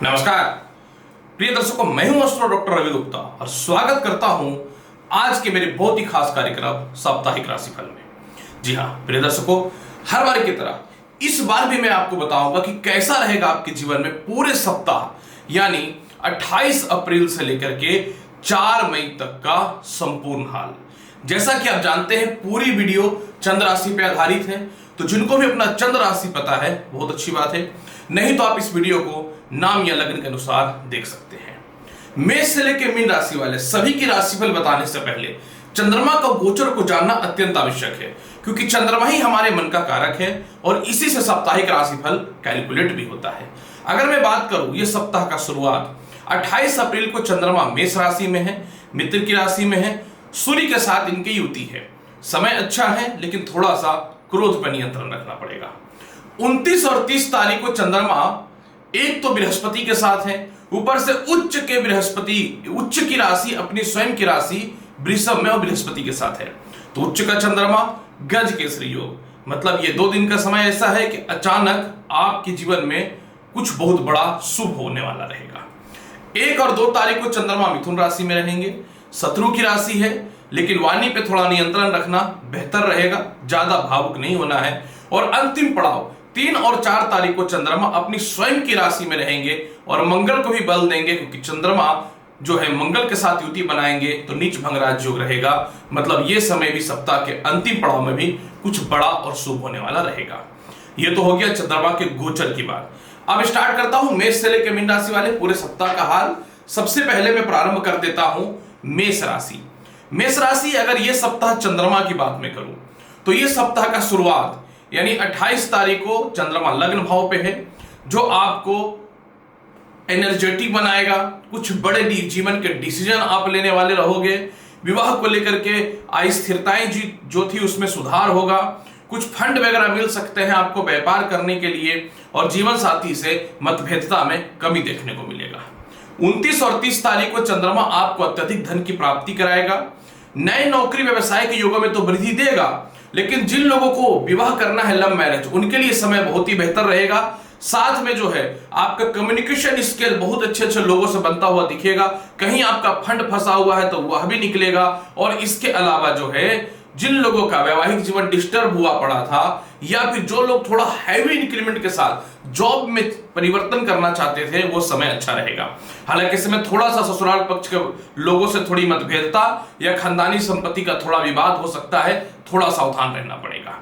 नमस्कार प्रिय दर्शकों, मैं हूं एस्ट्रो डॉक्टर रवि गुप्ता और स्वागत करता हूं आज के मेरे बहुत ही खास कार्यक्रम साप्ताहिक राशिफल में। जी हां प्रिय दर्शकों, हर बार की तरह इस बार भी मैं आपको बताऊंगा कि कैसा रहेगा आपके जीवन में पूरे सप्ताह, यानी 28 अप्रैल से लेकर के 4 मई तक का संपूर्ण हाल। जैसा कि आप जानते हैं पूरी वीडियो चंद्र राशि पे आधारित है, तो जिनको भी अपना चंद्र राशि पता है बहुत अच्छी बात है, नहीं तो आप इस वीडियो को नाम या लग्न के अनुसार देख सकते हैं। मेष से लेकर मीन राशि वाले सभी की राशिफल बताने से पहले चंद्रमा का गोचर को जानना अत्यंत आवश्यक है, क्योंकि चंद्रमा ही हमारे मन का कारक है और इसी से साप्ताहिक राशिफल कैलकुलेट भी होता है। अगर मैं बात करूं ये सप्ताह का शुरुआत 28 अप्रैल को चंद्रमा मेष राशि में है, मित्र की राशि में है, सूर्य के साथ इनकी युति है। समय अच्छा है लेकिन थोड़ा सा क्रोध पर नियंत्रण रखना पड़ेगा। 29 और 30 तारीख को चंद्रमा एक तो बृहस्पति के साथ है, ऊपर से उच्च के बृहस्पति, उच्च की राशि अपनी स्वयं की राशि वृषभ में और बृहस्पति के साथ है। तो उच्च का चंद्रमा गज केसरी योग, मतलब ये 2 दिन का समय ऐसा है कि अचानक आपके जीवन में कुछ बहुत बड़ा शुभ होने वाला रहेगा। 1 और 2 तारीख को चंद्रमा मिथुन राशि में रहेंगे, शत्रु की राशि है, लेकिन वाणी पे थोड़ा नियंत्रण रखना बेहतर रहेगा, ज्यादा भावुक नहीं होना है। और अंतिम पड़ाव 3 और 4 तारीख को चंद्रमा अपनी स्वयं की राशि में रहेंगे और मंगल को भी बल देंगे, क्योंकि चंद्रमा जो है मंगल के साथ युति बनाएंगे तो नीच भंगराज योग रहेगा। मतलब ये समय भी सप्ताह के अंतिम पड़ाव में भी कुछ बड़ा और शुभ होने वाला रहेगा। ये तो हो गया चंद्रमा के गोचर की बात। अब स्टार्ट करता हूं मेष से लेकर मीन राशि वाले पूरे सप्ताह का हाल। सबसे पहले मैं प्रारंभ कर देता हूं मेष राशि। मेष राशि, अगर ये सप्ताह चंद्रमा की बात में करूं तो ये सप्ताह का शुरुआत यानी 28 तारीख को चंद्रमा लग्न भाव पे है, जो आपको एनर्जेटिक बनाएगा। कुछ बड़े जीवन के डिसीजन आप लेने वाले रहोगे। विवाह को लेकर के अस्थिरताएं जो थी उसमें सुधार होगा। कुछ फंड वगैरह मिल सकते हैं आपको व्यापार करने के लिए, और जीवन साथी से मतभेदता में कमी देखने को मिलेगा। 29 और 30 तारीख को चंद्रमा आपको अत्यधिक धन की प्राप्ति कराएगा। नए नौकरी व्यवसाय के योगों में तो वृद्धि देगा, लेकिन जिन लोगों को विवाह करना है लव मैरिज, उनके लिए समय बहुत ही बेहतर रहेगा। साथ में जो है आपका कम्युनिकेशन स्किल बहुत अच्छे लोगों से बनता हुआ दिखेगा। कहीं आपका फंड फंसा हुआ है तो वह भी निकलेगा। और इसके अलावा जो है जिन लोगों का वैवाहिक जीवन डिस्टर्ब हुआ पड़ा था, या फिर जो लोग थोड़ा हैवी इंक्रीमेंट के साथ जॉब में परिवर्तन करना चाहते थे, वो समय अच्छा रहेगा। हालांकि इस समय थोड़ा सा ससुराल पक्ष के लोगों से थोड़ी मतभेदता या खानदानी संपत्ति का थोड़ा विवाद हो सकता है, थोड़ा सावधान रहना पड़ेगा।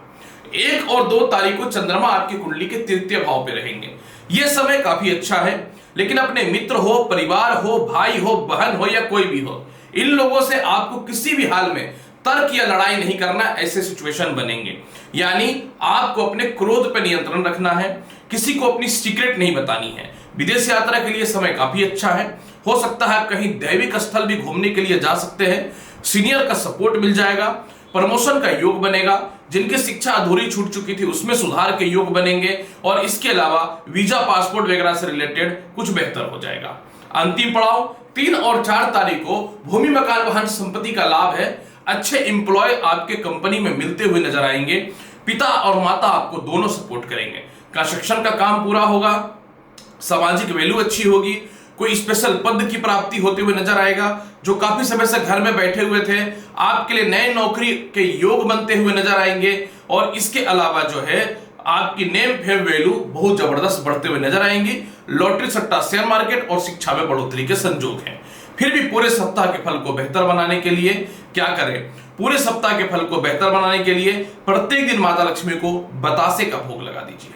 1 और 2 तारीख को चंद्रमा आपकी कुंडली के तृतीय भाव पे रहेंगे। यह समय काफी अच्छा है, लेकिन अपने मित्र हो, परिवार हो, भाई हो, बहन हो या कोई भी हो, इन लोगों से आपको किसी भी हाल में तर्क या लड़ाई नहीं करना। ऐसे सिचुएशन बनेंगे, यानी आपको अपने क्रोध पर नियंत्रण रखना है, किसी को अपनी सीक्रेट नहीं बतानी है। विदेश यात्रा के लिए समय काफी अच्छा है। हो सकता है कहीं दैविक स्थल भी घूमने के लिए जा सकते हैं। सीनियर का सपोर्ट मिल जाएगा। प्रमोशन का योग बनेगा। जिनकी शिक्षा अधूरी छूट चुकी थी उसमें सुधार के योग बनेंगे। और इसके अलावा वीजा, पासपोर्ट वगैरह से रिलेटेड कुछ बेहतर हो जाएगा। अंतिम पड़ाव 3 और 4 तारीख को भूमि, मकान, वाहन, संपत्ति का लाभ है। अच्छे एम्प्लॉय आपके कंपनी में मिलते हुए नजर आएंगे। पिता और माता आपको दोनों सपोर्ट करेंगे। कंस्ट्रक्शन का काम पूरा होगा। सामाजिक वैल्यू अच्छी होगी। कोई स्पेशल पद की प्राप्ति होते हुए नजर आएगा। जो काफी समय से घर में बैठे हुए थे, आपके लिए नए नौकरी के योग बनते हुए नजर आएंगे। और इसके अलावा जो है आपकी नेम फेम वैल्यू बहुत जबरदस्त बढ़ते हुए नजर आएंगी। लॉटरी, सट्टा, शेयर मार्केट और शिक्षा में बढ़ोतरी के संजोग हैं। फिर भी पूरे सप्ताह के फल को बेहतर बनाने के लिए क्या करें? पूरे सप्ताह के फल को बेहतर बनाने के लिए प्रत्येक दिन माता लक्ष्मी को बतासे का भोग लगा दीजिए।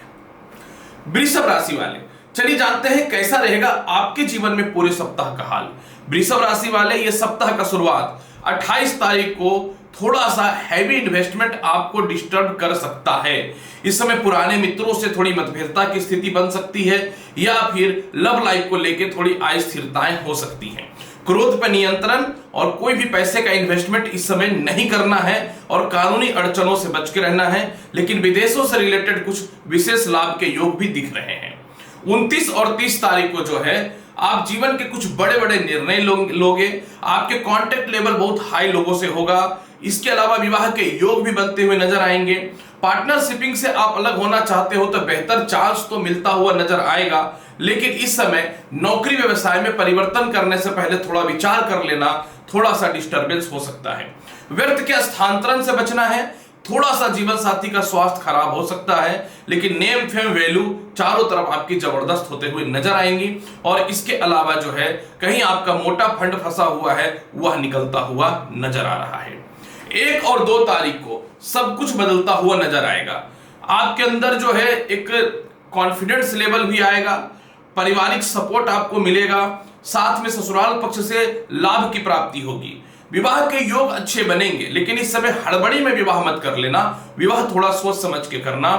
वृषभ राशि वाले, चलिए जानते हैं कैसा रहेगा आपके जीवन में पूरे सप्ताह का हाल। वृषभ राशि वाले, ये सप्ताह का शुरुआत 28 तारीख को थोड़ा सा हैवी इन्वेस्टमेंट आपको डिस्टर्ब कर सकता है। इस समय पुराने मित्रों से थोड़ी मतभेदता की स्थिति बन सकती है, या फिर लव लाइफ को लेकर थोड़ी अस्थिरताएं हो सकती हैं। क्रोध पर नियंत्रण और कोई भी पैसे का इन्वेस्टमेंट इस समय नहीं करना है और कानूनी अड़चनों से बच के रहना है। लेकिन विदेशों से रिलेटेड कुछ विशेष लाभ के योग भी दिख रहे हैं। 29 और 30 तारीख को जो है आप जीवन के कुछ बड़े बड़े निर्णय लोगे। आपके कांटेक्ट लेवल बहुत हाई लोगों से होगा। इसके अलावा विवाह के योग भी बनते हुए नजर आएंगे। पार्टनरशिपिंग से आप अलग होना चाहते हो तो बेहतर चांस तो मिलता हुआ नजर आएगा, लेकिन इस समय नौकरी व्यवसाय में परिवर्तन करने से पहले थोड़ा विचार कर लेना, थोड़ा सा डिस्टरबेंस हो सकता है। व्यर्थ के स्थानांतरण से बचना है, थोड़ा सा जीवन साथी का स्वास्थ्य खराब हो सकता है, लेकिन नेम फेम वैल्यू चारों तरफ आपकी जबरदस्त होते हुए नजर आएंगी। और इसके अलावा जो है कहीं आपका मोटा फंड फंसा हुआ है वह निकलता हुआ नजर आ रहा है। 1 और 2 तारीख को सब कुछ बदलता हुआ नजर आएगा। आपके अंदर जो है एक कॉन्फिडेंस लेवल भी आएगा, पारिवारिक सपोर्ट आपको मिलेगा, साथ में ससुराल पक्ष से लाभ की प्राप्ति होगी। विवाह के योग अच्छे बनेंगे, लेकिन इस समय हड़बड़ी में विवाह मत कर लेना, विवाह थोड़ा सोच समझ के करना।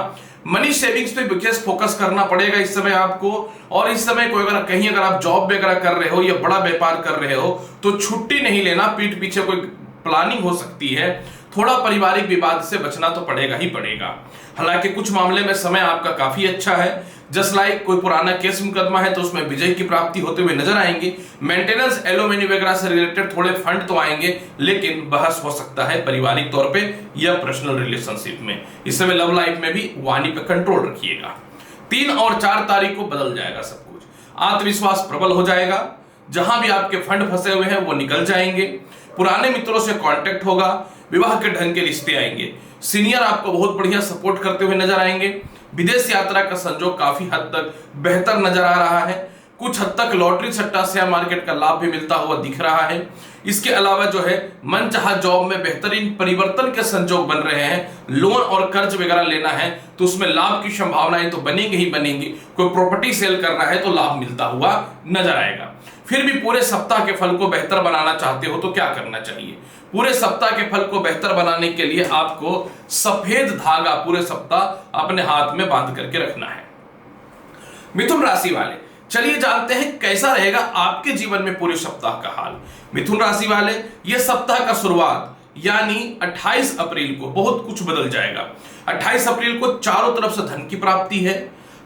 मनी सेविंग्स पे विशेष फोकस करना पड़ेगा इस समय आपको। और इस समय कोई अगर आप जॉब वगैरह कर रहे हो या बड़ा व्यापार कर रहे हो तो छुट्टी नहीं लेना, पीठ पीछे कोई प्लानिंग हो सकती है। थोड़ा पारिवारिक विवाद से बचना तो पड़ेगा ही पड़ेगा। हालांकि कुछ मामले में समय आपका काफी अच्छा है। जस्ट लाइक कोई पुराना केस मुकदमा है तो उसमें विजय की प्राप्ति होते हुए नजर आएंगी। मेंटेनेंस एलोमनी वगैरह से रिलेटेड थोड़े फंड तो आएंगे, लेकिन बहस हो सकता है पारिवारिक तौर पे या पर्सनल रिलेशनशिप में। इस समय लव लाइफ में भी वाणी पे कंट्रोल रखिएगा। 3 और 4 तारीख को बदल जाएगा सब कुछ। आत्मविश्वास प्रबल हो जाएगा, जहां भी आपके फंड फंसे हुए हैं वो निकल जाएंगे। पुराने मित्रों से कांटेक्ट होगा, विवाह के ढंग के रिश्ते आएंगे। सीनियर आपको बहुत बढ़िया सपोर्ट करते हुए नजर आएंगे। विदेश यात्रा का संजोग काफी हद तक बेहतर नजर आ रहा है। कुछ हद तक लॉटरी सट्टा शेयर मार्केट का लाभ भी मिलता हुआ दिख रहा है। इसके अलावा जो है मनचाहा जॉब में बेहतरीन परिवर्तन के संजोग बन रहे हैं। लोन और कर्ज वगैरह लेना है तो उसमें लाभ की संभावनाएं तो बनेंगी ही बनेंगी। कोई प्रॉपर्टी सेल करना है तो लाभ मिलता हुआ नजर आएगा। फिर भी पूरे सप्ताह के फल को बेहतर बनाना चाहते हो तो क्या करना चाहिए? पूरे सप्ताह के फल को बेहतर बनाने के लिए आपको सफेद धागा पूरे सप्ताह अपने हाथ में बांध करके रखना है। मिथुन राशि वाले, चलिए जानते हैं कैसा रहेगा आपके जीवन में पूरे सप्ताह का हाल। मिथुन राशि वाले, यह सप्ताह का शुरुआत यानी 28 अप्रैल को बहुत कुछ बदल जाएगा। 28 अप्रैल को चारों तरफ से धन की प्राप्ति है।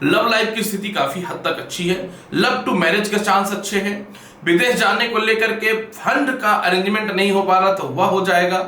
लव लाइफ की स्थिति काफी हद तक अच्छी है। लव टू मैरिज के चांस अच्छे हैं। विदेश जाने को लेकर के फंड का अरेंजमेंट नहीं हो पा रहा तो वह हो जाएगा।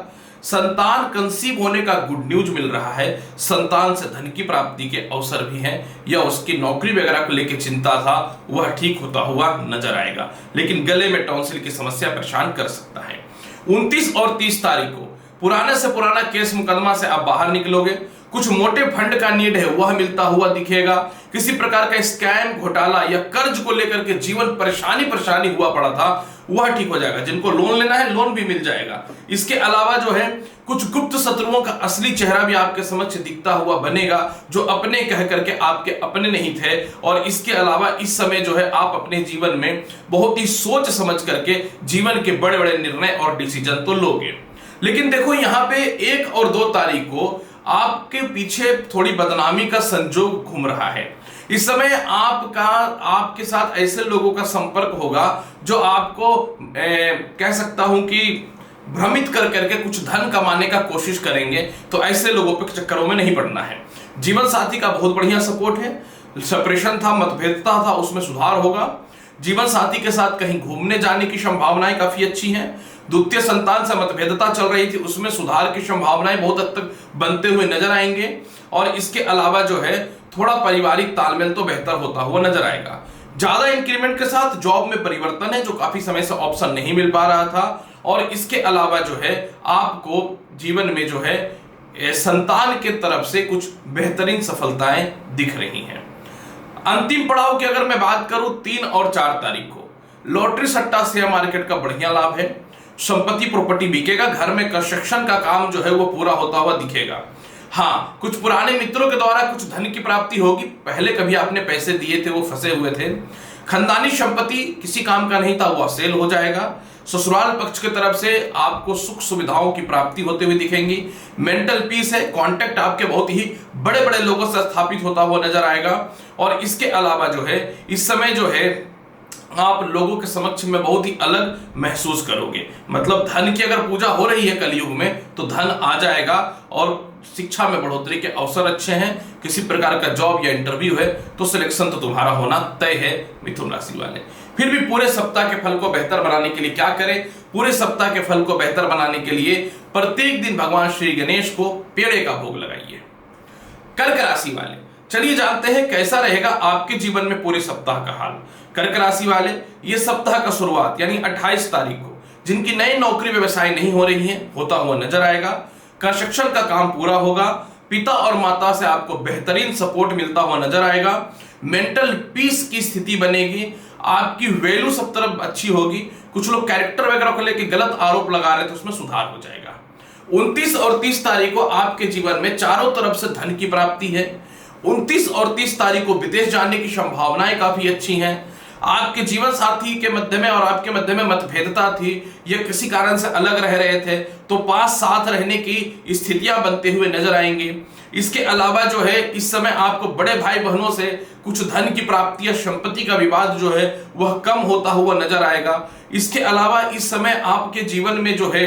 संतान कंसीव होने का गुड न्यूज मिल रहा है। संतान से धन की प्राप्ति के अवसर भी हैं, या उसकी नौकरी वगैरह को लेकर चिंता था वह ठीक होता हुआ नजर आएगा, लेकिन गले में टॉन्सिल की समस्या परेशान कर सकता है। 29 और 30 तारीख को पुराने से पुराना केस मुकदमा से आप बाहर निकलोगे। कुछ मोटे फंड का नीड है वह मिलता हुआ दिखेगा। किसी प्रकार का स्कैम, घोटाला या कर्ज को लेकर के जीवन परेशानी हुआ पड़ा था वह ठीक हो जाएगा। जिनको लोन लेना है लोन भी मिल जाएगा। इसके अलावा जो है कुछ गुप्त शत्रुओं का असली चेहरा भी आपके समक्ष दिखता हुआ बनेगा, जो अपने कह करके आपके अपने नहीं थे। और इसके अलावा इस समय जो है आप अपने जीवन में बहुत ही सोच समझ करके जीवन के बड़े बड़े निर्णय और डिसीजन तो लोगे। लेकिन देखो यहाँ पे 1 और 2 तारीख को आपके पीछे थोड़ी बदनामी का संजोग घूम रहा है। इस समय आपके साथ ऐसे लोगों का संपर्क होगा जो आपको कह सकता हूं कि भ्रमित कर करके कुछ धन कमाने का कोशिश करेंगे, तो ऐसे लोगों पे चक्करों में नहीं पड़ना है। जीवन साथी का बहुत बढ़िया सपोर्ट है। सेपरेशन था, मतभेदता था, उसमें सुधार होगा। जीवन साथी के साथ कहीं घूमने जाने की संभावनाएं काफी अच्छी हैं। द्वितीय संतान से मतभेदता चल रही थी, उसमें सुधार की संभावनाएं बहुत हद तक बनते हुए नजर आएंगे। और इसके अलावा जो है थोड़ा पारिवारिक तालमेल तो बेहतर होता हुआ नजर आएगा। ज्यादा इंक्रीमेंट के साथ जॉब में परिवर्तन है, जो काफी समय से ऑप्शन नहीं मिल पा रहा था। और इसके अलावा जो है आपको जीवन में जो है संतान के तरफ से कुछ बेहतरीन सफलताएं दिख रही हैं। अंतिम पड़ाव की अगर मैं बात करूं 3 और 4 तारीख को लॉटरी सट्टा शेयर मार्केट का बढ़िया लाभ है। संपत्ति प्रॉपर्टी बिकेगा। घर में कंस्ट्रक्शन का काम जो है वो पूरा होता हुआ दिखेगा। हाँ, कुछ पुराने मित्रों के द्वारा कुछ धन की प्राप्ति होगी। पहले कभी आपने पैसे दिए थे वो फंसे हुए थे। खानदानी संपत्ति किसी काम का नहीं था वह सेल हो जाएगा। ससुराल पक्ष की तरफ से आपको सुख सुविधाओं की प्राप्ति होते हुए दिखेंगी। मेंटल पीस है। कांटेक्ट आपके बहुत ही बड़े बड़े लोगों से स्थापित होता हुआ नजर आएगा। और इसके अलावा जो है इस समय जो है आप लोगों के समक्ष में बहुत ही अलग महसूस करोगे। मतलब धन की अगर पूजा हो रही है कलयुग में तो धन आ जाएगा। और शिक्षा में बढ़ोतरी के अवसर अच्छे हैं। किसी प्रकार का जॉब या इंटरव्यू है तो सिलेक्शन तो तुम्हारा होना तय है मिथुन राशि वाले। फिर भी पूरे सप्ताह के फल को बेहतर बनाने के लिए क्या करें? पूरे सप्ताह के फल को बेहतर बनाने के लिए प्रत्येक दिन भगवान श्री गणेश को पेड़े का भोग लगाइए। कर्क राशि वाले, चलिए जानते हैं कैसा रहेगा आपके जीवन में पूरे सप्ताह का हाल। कर्क राशि वाले, ये सप्ताह का शुरुआत यानी 28 तारीख को जिनकी नई नौकरी व्यवसाय नहीं हो रही है होता हुआ नजर आएगा। कंस्ट्रक्शन का काम पूरा होगा। पिता और माता से आपको बेहतरीन सपोर्ट मिलता हुआ नजर आएगा। मेंटल पीस की स्थिति बनेगी। आपकी वैल्यू सब तरफ अच्छी होगी। कुछ लोग कैरेक्टर वगैरह को लेकर गलत आरोप लगा रहे थे, उसमें सुधार हो जाएगा। 29 और 30 तारीख को आपके जीवन में चारों तरफ से धन की प्राप्ति है। 29 और 30 तारीख को विदेश जाने की संभावनाएं काफी अच्छी हैं। आपके जीवन साथी के मध्य में और आपके मध्य में मतभेदता थी, या किसी कारण से अलग रह रहे थे, तो पास साथ रहने की स्थितियां बनते हुए नजर आएंगी। इसके अलावा जो है इस समय आपको बड़े भाई बहनों से कुछ धन की प्राप्ति या संपत्ति का विवाद जो है वह कम होता हुआ नजर आएगा। इसके अलावा इस समय आपके जीवन में जो है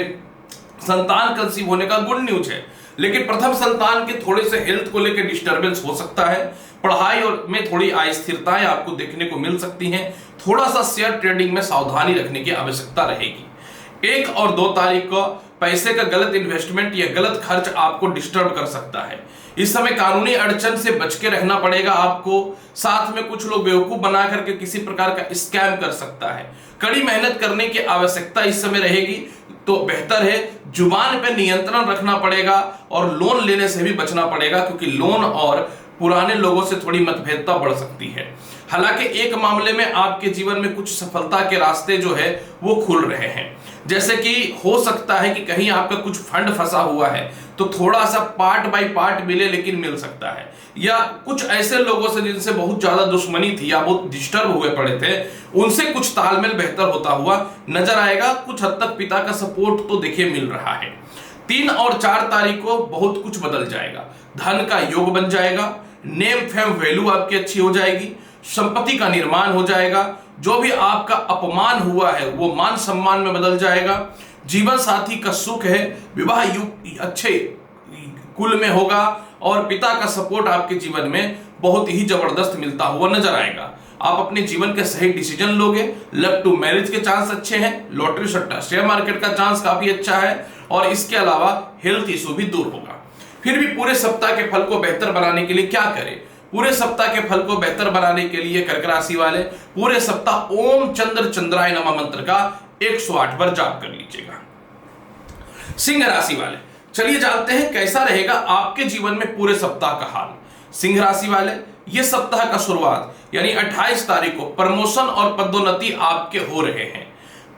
संतान कंसीव होने का गुड न्यूज है, लेकिन प्रथम संतान के थोड़े से हेल्थ को लेकर डिस्टरबेंस हो सकता है। पढ़ाई और में थोड़ी अस्थिरताएं आपको देखने को मिल सकती हैं। थोड़ा सा शेयर ट्रेडिंग में सावधानी रखने की आवश्यकता रहेगी। 1 और 2 तारीख को पैसे का गलत इन्वेस्टमेंट या गलत खर्च आपको डिस्टर्ब कर सकता है। इस समय कानूनी अड़चन से बच के रहना पड़ेगा आपको। साथ में कुछ लोग बेवकूफ बना करके किसी प्रकार का स्कैम कर सकता है। कड़ी मेहनत करने की आवश्यकता इस समय रहेगी, तो बेहतर है जुबान पे नियंत्रण रखना पड़ेगा और लोन लेने से भी बचना पड़ेगा, क्योंकि लोन और पुराने लोगों से थोड़ी मतभेदता बढ़ सकती है। हालांकि एक मामले में आपके जीवन में कुछ सफलता के रास्ते जो है वो खुल रहे हैं। जैसे कि हो सकता है कि कहीं आपका कुछ फंड फंसा हुआ है, तो थोड़ा सा पार्ट बाय पार्ट मिले, लेकिन मिल सकता है। या कुछ ऐसे लोगों से जिनसे बहुत ज्यादा दुश्मनी थी या बहुत डिस्टर्ब हुए पड़े थे, उनसे कुछ तालमेल बेहतर होता हुआ नजर आएगा। कुछ हद तक पिता का सपोर्ट तो देखिए मिल रहा है। 3 और 4 तारीख को बहुत कुछ बदल जाएगा। धन का योग बन जाएगा। नेम फेम वैल्यू आपकी अच्छी हो जाएगी। संपत्ति का निर्माण हो जाएगा। जो भी आपका अपमान हुआ है वो मान सम्मान में बदल जाएगा। जीवन साथी का सुख है। विवाह युग अच्छे कुल में होगा और पिता का सपोर्ट आपके जीवन में बहुत ही जबरदस्त मिलता हुआ नजर आएगा। आप अपने जीवन के सही डिसीजन लोगे। लव टू मैरिज के चांस अच्छे हैं। लॉटरी सट्टा शेयर मार्केट का चांस काफी अच्छा है, और इसके अलावा हेल्थ इशू भी दूर होगा। फिर भी पूरे सप्ताह के फल को बेहतर बनाने के लिए क्या करें? पूरे सप्ताह के फल को बेहतर बनाने के लिए कर्क राशि वाले पूरे सप्ताह ओम चंद्र चंद्राय नमः मंत्र का 108 बार जाप कर लीजिएगा। सिंह राशि वाले, चलिए जानते हैं कैसा रहेगा आपके जीवन में पूरे सप्ताह का हाल। सिंह राशि वाले, ये सप्ताह का शुरुआत यानी 28 तारीख को प्रमोशन और पदोन्नति आपके हो रहे हैं।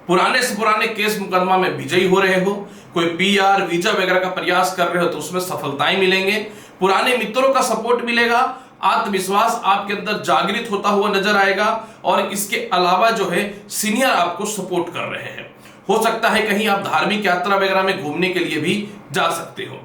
पुराने से पुराने केस मुकदमा में विजयी हो रहे हो। कोई पीआर वीजा वगैरह का प्रयास कर रहे हो तो उसमें सफलताएं मिलेंगे। पुराने मित्रों का सपोर्ट मिलेगा। आत्मविश्वास आपके अंदर जागृत होता हुआ नजर आएगा, और इसके अलावा जो है सीनियर आपको सपोर्ट कर रहे हैं। हो सकता है कहीं आप धार्मिक यात्रा वगैरह में घूमने के लिए भी जा सकते हो।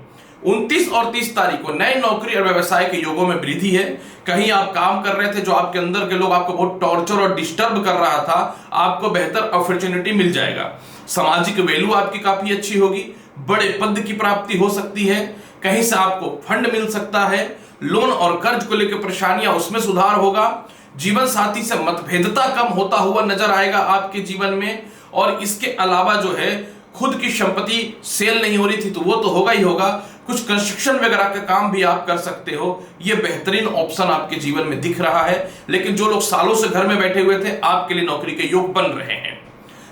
29 और 30 तारीख को नई नौकरी और व्यवसाय के योगों में वृद्धि है। कहीं आप काम कर रहे थे जो आपके अंदर के लोग आपको बहुत टॉर्चर और डिस्टर्ब कर रहा था, आपको बेहतर अपॉर्चुनिटी मिल जाएगा। सामाजिक वैल्यू आपकी काफी अच्छी होगी। बड़े पद की प्राप्ति हो सकती है। कहीं से आपको फंड मिल सकता है। लोन और कर्ज को लेकर परेशानियां, उसमें सुधार होगा। जीवन साथी से मतभेदता कम होता हुआ नजर आएगा आपके जीवन में। और इसके अलावा जो है खुद की संपत्ति सेल नहीं हो रही थी तो वो तो होगा ही होगा। कुछ कंस्ट्रक्शन वगैरह का काम भी आप कर सकते हो। ये बेहतरीन ऑप्शन आपके जीवन में दिख रहा है। लेकिन जो लोग सालों से घर में बैठे हुए थे, आपके लिए नौकरी के योग बन रहे हैं।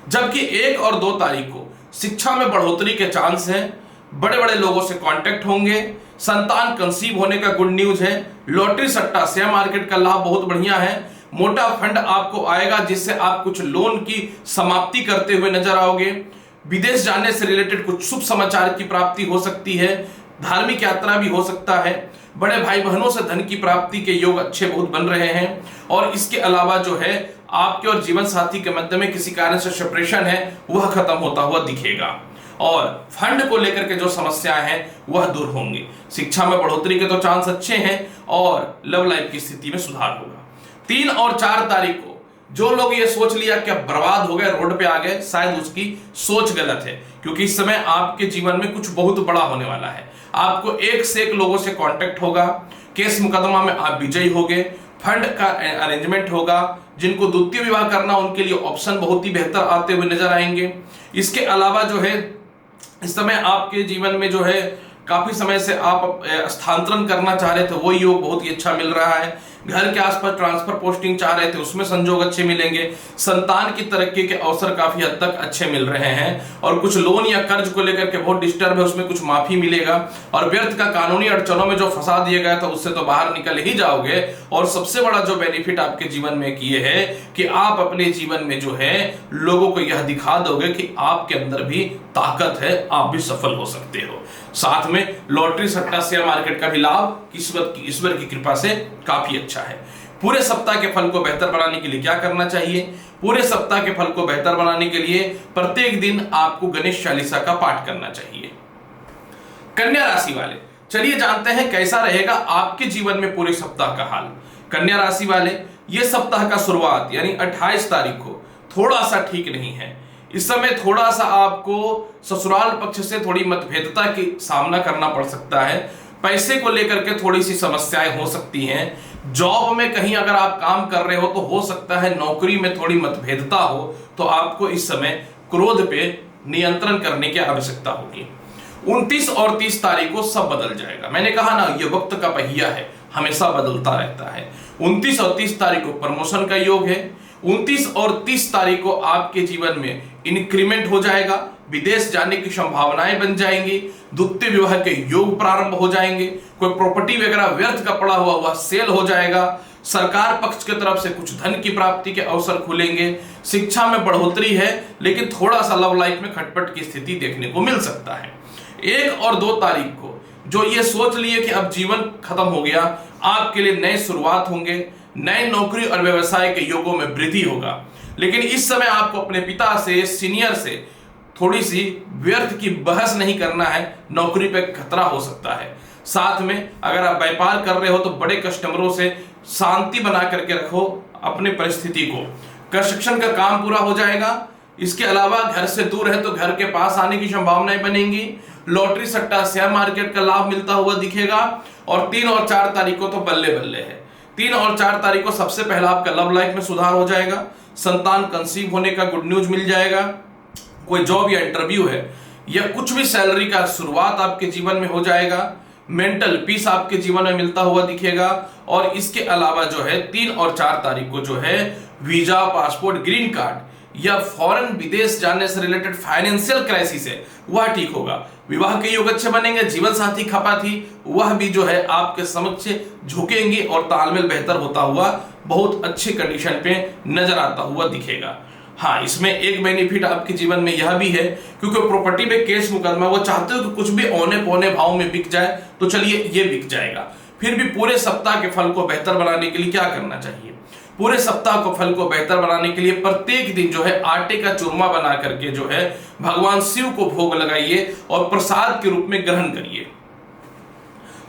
जबकि 1 और 2 तारीख को शिक्षा में बढ़ोतरी के चांस हैं। बड़े बड़े लोगों से कांटेक्ट होंगे। संतान कंसीव होने का गुड न्यूज है। लॉटरी सट्टा शेयर मार्केट का लाभ बहुत बढ़िया है। मोटा फंड आपको आएगा जिससे आप कुछ लोन की समाप्ति करते हुए नजर आओगे। विदेश जाने से रिलेटेड कुछ शुभ समाचार की प्राप्ति हो सकती है। धार्मिक यात्रा भी हो सकता है। बड़े भाई बहनों से धन की प्राप्ति के योग अच्छे बहुत बन रहे हैं। और इसके अलावा जो है आपके और जीवन साथी के मध्य में किसी कारण से सेपरेशन है वह खत्म होता हुआ दिखेगा। और फंड को लेकर के जो समस्याएं हैं वह दूर होंगी। शिक्षा में बढ़ोतरी के तो चांस अच्छे हैं और लव लाइफ की स्थिति में सुधार होगा। 3 और 4 तारीख को जो लोग ये सोच लिया कि अब बर्बाद हो गए, रोड पे आ गए, शायद उसकी सोच गलत है, क्योंकि इस समय आपके जीवन में कुछ बहुत बड़ा होने वाला है। आपको एक से एक लोगों से कांटेक्ट होगा। केस मुकदमा में आप विजयी होगे। फंड का अरेंजमेंट होगा। जिनको द्वितीय विवाह करना उनके लिए ऑप्शन बहुत ही बेहतर आते हुए नजर आएंगे। इसके अलावा जो है इस समय आपके जीवन में जो है काफी समय से आप स्थानांतरण करना चाह रहे थे, वो योग बहुत ही अच्छा मिल रहा है। घर के आसपास ट्रांसफर पोस्टिंग चाह रहे थे, उसमें संजोग अच्छे मिलेंगे। संतान की तरक्की के अवसर काफी हद तक अच्छे मिल रहे हैं। और कुछ लोन या कर्ज को लेकर के बहुत डिस्टर्ब है, उसमें कुछ माफी मिलेगा। और व्यर्थ का कानूनी अड़चनों में जो फंसा दिया गया था उससे तो बाहर निकल ही जाओगे। और सबसे बड़ा जो बेनिफिट आपके जीवन में किए है कि आप अपने जीवन में जो है लोगों को यह दिखा दोगे कि आपके अंदर भी ताकत है, आप भी सफल हो सकते हो। साथ में लॉटरी, सट्टा, शेयर मार्केट का भी लाभ ईश्वर की कृपा से काफी अच्छा है। पूरे सप्ताह के फल को बेहतर बनाने के लिए क्या करना चाहिए? पूरे सप्ताह के फल को बेहतर बनाने के लिए प्रत्येक दिन आपको गणेश चालीसा का पाठ करना चाहिए। कन्या राशि वाले, चलिए जानते हैं कैसा रहेगा आपके जीवन में पूरे सप्ताह का हाल। कन्या राशि वाले, ये सप्ताह का शुरुआत यानी 28 तारीख को थोड़ा सा ठीक नहीं है। इस समय थोड़ा सा आपको ससुराल पक्ष से थोड़ी मतभेदता की सामना करना पड़ सकता है। पैसे को लेकर के थोड़ी सी समस्याएं हो सकती हैं। जॉब में कहीं अगर आप काम कर रहे हो तो हो सकता है नौकरी में थोड़ी मतभेदता हो, तो आपको इस समय क्रोध पे नियंत्रण करने की आवश्यकता होगी। 29 और 30 तारीख को सब बदल जाएगा। मैंने कहा ना, ये वक्त का पहिया है, हमेशा बदलता रहता है। 29 और 30 तारीख को प्रमोशन का योग है। 29 और 30 तारीख को आपके जीवन में इंक्रीमेंट हो जाएगा, विदेश जाने की संभावनाएं बन जाएंगी, द्वितीय विवाह के योग प्रारंभ हो जाएंगे, कोई प्रॉपर्टी वगैरह व्यर्थ का पड़ा हुआ वह सेल हो जाएगा, सरकार पक्ष की तरफ से कुछ धन की प्राप्ति के अवसर खुलेंगे, शिक्षा में बढ़ोतरी है, लेकिन थोड़ा सा लव लाइफ में खटपट की स्थिति देखने को मिल सकता है। 1 और 2 तारीख को जो ये सोच लिए कि अब जीवन खत्म हो गया, आपके लिए नए शुरुआत होंगे, नए नौकरी और व्यवसाय के योगों में वृद्धि होगा। लेकिन इस समय आपको अपने पिता से, सीनियर से थोड़ी सी व्यर्थ की बहस नहीं करना है, नौकरी पे खतरा हो सकता है। साथ में अगर आप व्यापार कर रहे हो तो बड़े कस्टमरों से शांति बना करके रखो अपनी परिस्थिति को। कंस्ट्रक्शन का काम पूरा हो जाएगा। इसके अलावा घर से दूर है तो घर के पास आने की संभावनाएं बनेंगी। लॉटरी, सट्टा, शेयर मार्केट का लाभ मिलता हुआ दिखेगा। और 3 और 4 तारीख को तो बल्ले बल्ले है। 3 और 4 तारीख को सबसे पहला आपका लव लाइफ में सुधार हो जाएगा। संतान कंसीव होने का गुड न्यूज मिल जाएगा। कोई जॉब या इंटरव्यू है या कुछ भी सैलरी का शुरुआत आपके जीवन में हो जाएगा। मेंटल पीस आपके जीवन में मिलता हुआ दिखेगा। और इसके अलावा जो है 3 और 4 तारीख को जो है वीजा, पासपोर्ट, ग्रीन कार्ड या फॉरेन विदेश जाने से रिलेटेड फाइनेंशियल क्राइसिस है वह ठीक होगा। विवाह के योग अच्छे बनेंगे। जीवन साथी खपा थी वह भी जो है आपके समक्ष झुकेंगी और तालमेल बेहतर होता हुआ बहुत अच्छी कंडीशन पे नजर आता हुआ दिखेगा। हाँ, इसमें एक बेनिफिट आपके जीवन में यह भी है क्योंकि प्रॉपर्टी पे केस मुकदमा वो चाहते हो कि कुछ भी औने पौने भाव में बिक जाए, तो चलिए ये बिक जाएगा। फिर भी पूरे सप्ताह के फल को बेहतर बनाने के लिए क्या करना चाहिए? पूरे सप्ताह को फल को बेहतर बनाने के लिए प्रत्येक दिन जो है आटे का चूरमा बना करके जो है भगवान शिव को भोग लगाइए और प्रसाद के रूप में ग्रहण करिए।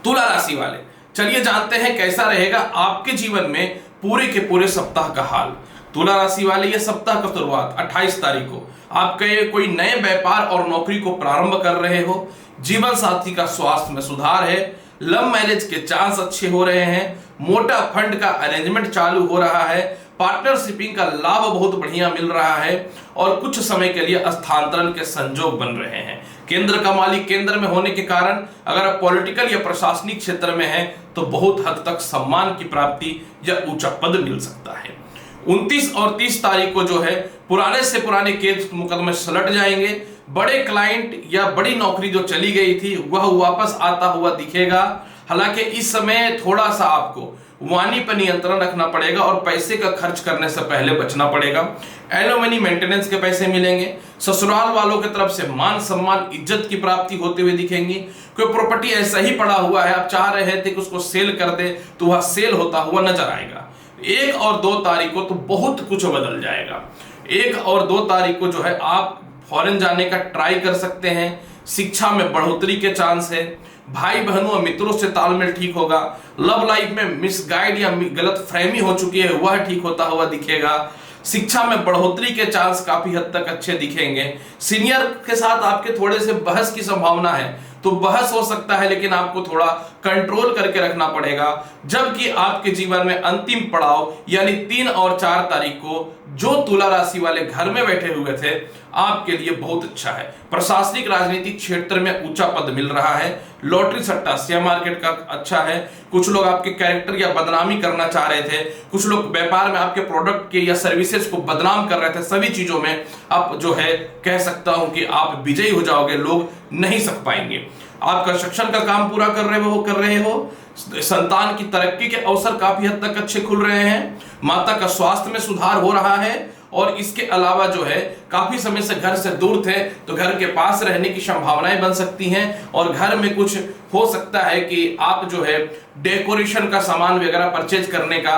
तुला राशि वाले, चलिए जानते हैं कैसा रहेगा आपके जीवन में पूरे के पूरे सप्ताह का हाल। तुला राशि वाले, ये सप्ताह का शुरुआत 28 तारीख को आपके कोई नए व्यापार और नौकरी को प्रारंभ कर रहे हो। जीवन साथी का स्वास्थ्य में सुधार है। लव मैरिज के चांस अच्छे हो रहे हैं। मोटा फंड का अरेंजमेंट चालू हो रहा है। पार्टनरशिपिंग का लाभ बहुत बढ़िया मिल रहा है और कुछ समय के लिए स्थानांतरण के संजोग बन रहे हैं। केंद्र का मालिक केंद्र में होने के कारण अगर आप पॉलिटिकल या प्रशासनिक क्षेत्र में हैं तो बहुत हद तक सम्मान की प्राप्ति या ऊंचा पद मिल सकता है। 29 और 30 तारीख को जो है पुराने से पुराने केस मुकदमे सलट जाएंगे। बड़े क्लाइंट या बड़ी नौकरी जो चली गई थी वह वापस आता हुआ दिखेगा। हालांकि इस समय थोड़ा सा आपको वाणी पर नियंत्रण रखना पड़ेगा और पैसे का खर्च करने से पहले बचना पड़ेगा। एलोमनी मेंटेनेंस के पैसे मिलेंगे। ससुराल वालों की तरफ से मान सम्मान इज्जत की प्राप्ति होते हुए दिखेंगी। कोई प्रॉपर्टी ऐसा ही पड़ा हुआ है, आप चाह रहे थे कि उसको सेल कर दे तो वह सेल होता हुआ नजर आएगा। 1 और 2 तारीख को तो बहुत कुछ बदल जाएगा। 1 और 2 तारीख को जो है आप फॉरेन जाने का ट्राई कर सकते हैं। शिक्षा में बढ़ोतरी के चांस है। भाई बहनों और मित्रों से तालमेल ठीक होगा। लव लाइफ में मिसगाइड या गलत फहमी हो चुकी है वह ठीक होता हुआ दिखेगा। शिक्षा में बढ़ोतरी के चांस काफी हद तक अच्छे दिखेंगे। सीनियर के साथ आपके थोड़े से बहस की संभावना है, तो बहस हो सकता है लेकिन आपको थोड़ा कंट्रोल करके रखना पड़ेगा। जबकि आपके जीवन में अंतिम पड़ाव यानी 3 और 4 तारीख को जो तुला राशि वाले घर में बैठे हुए थे, आपके लिए बहुत अच्छा है। प्रशासनिक राजनीतिक क्षेत्र में ऊंचा पद मिल रहा है। लॉटरी सट्टा शेयर मार्केट का अच्छा है। कुछ लोग आपके कैरेक्टर या बदनामी करना चाह रहे थे, कुछ लोग व्यापार में आपके प्रोडक्ट के या सर्विसेज को बदनाम कर रहे थे। सभी चीजों में आप जो है कह सकता हूं कि आप विजयी हो जाओगे, लोग नहीं सक पाएंगे। आप कंस्ट्रक्शन का काम पूरा कर रहे हो। संतान की तरक्की के अवसर काफी हद तक अच्छे खुल रहे हैं। माता का स्वास्थ्य में सुधार हो रहा है। और इसके अलावा जो है काफी समय से घर से दूर थे तो घर के पास रहने की संभावनाएं बन सकती हैं। और घर में कुछ हो सकता है कि आप जो है डेकोरेशन का सामान वगैरह परचेज करने का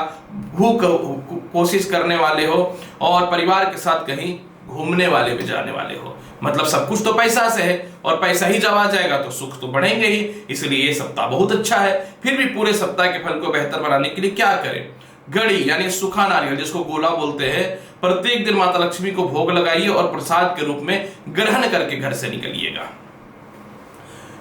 कोशिश करने वाले हो और परिवार के साथ कहीं घूमने वाले भी जाने वाले हो। मतलब सब कुछ तो पैसा से है और पैसा ही जब आ जाएगा तो सुख तो बढ़ेंगे ही। इसलिए ये सप्ताह बहुत अच्छा है। फिर भी पूरे सप्ताह के फल को बेहतर बनाने के लिए क्या करें? गड़ी यानी सूखा नारियल, जिसको गोला बोलते हैं, प्रत्येक दिन माता लक्ष्मी को भोग लगाइए और प्रसाद के रूप में ग्रहण करके घर से निकलिएगा।